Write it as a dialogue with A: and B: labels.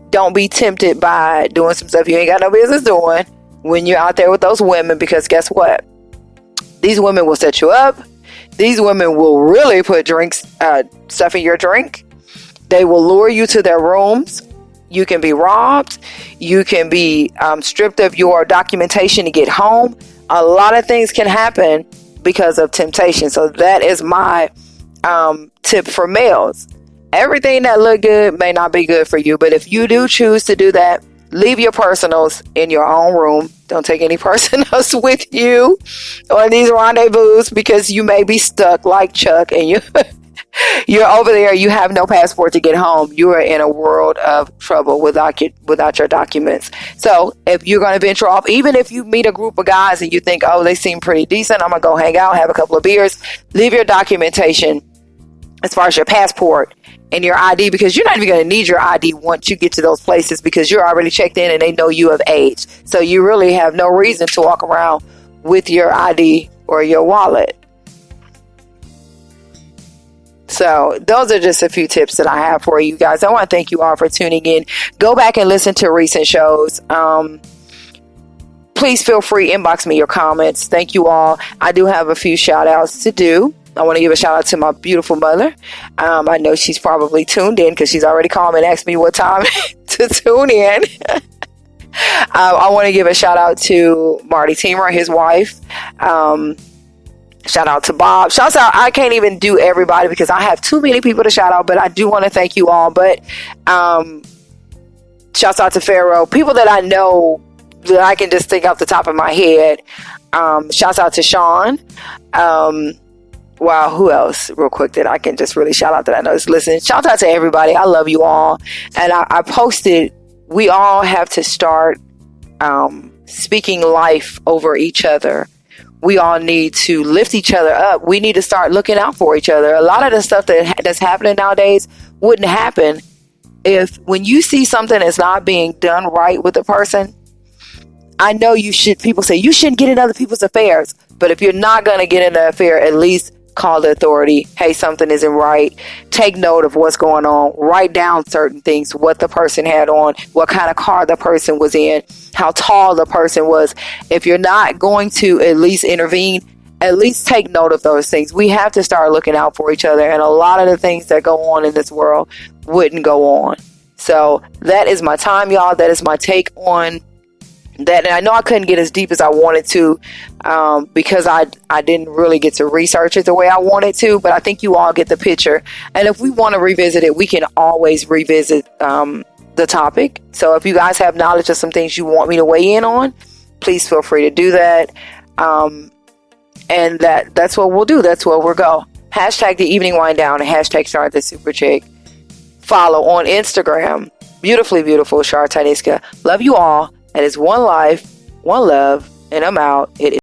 A: don't be tempted by doing some stuff you ain't got no business doing when you're out there with those women, because guess what? These women will set you up. These women will really put stuff in your drink. They will lure you to their rooms. You can be robbed. You can be stripped of your documentation to get home. A lot of things can happen because of temptation. So that is my tip for males. Everything that look good may not be good for you, but if you do choose to do that, leave your personals in your own room. Don't take any personals with you on these rendezvous, because you may be stuck like Chuck and you're over there. You have no passport to get home. You are in a world of trouble without your documents. So if you're going to venture off, even if you meet a group of guys and you think, oh, they seem pretty decent, I'm going to go hang out, have a couple of beers, leave your documentation as far as your passport and your ID, because you're not even going to need your ID once you get to those places, because you're already checked in and they know you have age. So you really have no reason to walk around with your ID or your wallet. So those are just a few tips that I have for you guys. I want to thank you all for tuning in. Go back and listen to recent shows. Please feel free, inbox me your comments. Thank you all. I do have a few shout outs to do. I want to give a shout out to my beautiful mother. I know she's probably tuned in because she's already called me and asked me what time to tune in. I want to give a shout out to Marty Teamer, his wife. Shout out to Bob. Shouts out. I can't even do everybody because I have too many people to shout out, but I do want to thank you all. But shouts out to Pharaoh. People that I know that I can just think off the top of my head. Shouts out to Sean. Wow, who else real quick that I can just really shout out that I know is listening? Shout out to everybody. I love you all. And I posted, we all have to start speaking life over each other. We all need to lift each other up. We need to start looking out for each other. A lot of the stuff that's happening nowadays wouldn't happen if, when you see something that's not being done right with a person, I know people say you shouldn't get in other people's affairs. But if you're not going to get in the affair, at least call the authority. Hey, something isn't right. Take note of what's going on. Write down certain things, what the person had on, what kind of car the person was in, how tall the person was. If you're not going to at least intervene, at least take note of those things. We have to start looking out for each other. And a lot of the things that go on in this world wouldn't go on. So that is my time, y'all. That is my take on that. And I know I couldn't get as deep as I wanted to because I didn't really get to research it the way I wanted to, but I think you all get the picture. And if we want to revisit it, we can always revisit the topic. So if you guys have knowledge of some things you want me to weigh in on, please feel free to do that. And that's what we'll do. That's where we'll go. Hashtag the evening wind down and hashtag Char the super chick. Follow on Instagram. Beautifully beautiful Char Taniska. Love you all. And it's one life, one love, and I'm out. It is